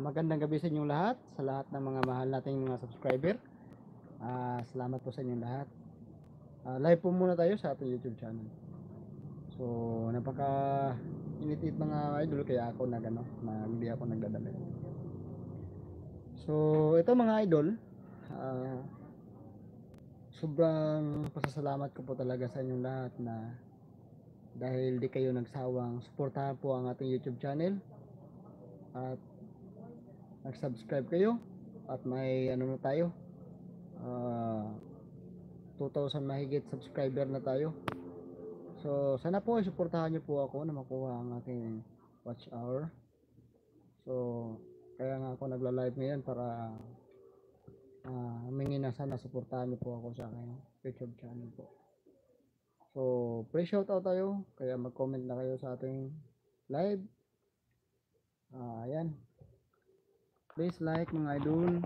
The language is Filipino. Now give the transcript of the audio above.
Magandang gabi sa inyong lahat, sa lahat ng mga mahal nating mga subscriber. Salamat po sa inyong lahat. Live po muna tayo sa ating YouTube channel. So, napaka init mga idol kaya ako hindi ako nagdadala. So, ito mga idol, sobrang pasasalamat ko po talaga sa inyong lahat na dahil di kayo nagsawang suportahan po ang ating YouTube channel at nag-subscribe kayo at may ano na tayo, 2,000 mahigit subscriber na tayo. So sana po suportahan niyo po ako na makuha ang aking watch hour. So kaya nga ako nagla-live ngayon para humingi na sana suportahan niyo po ako sa aking YouTube channel po. So please shout out tayo, kaya mag-comment na kayo sa ating live. Ayan. Please like mga idol.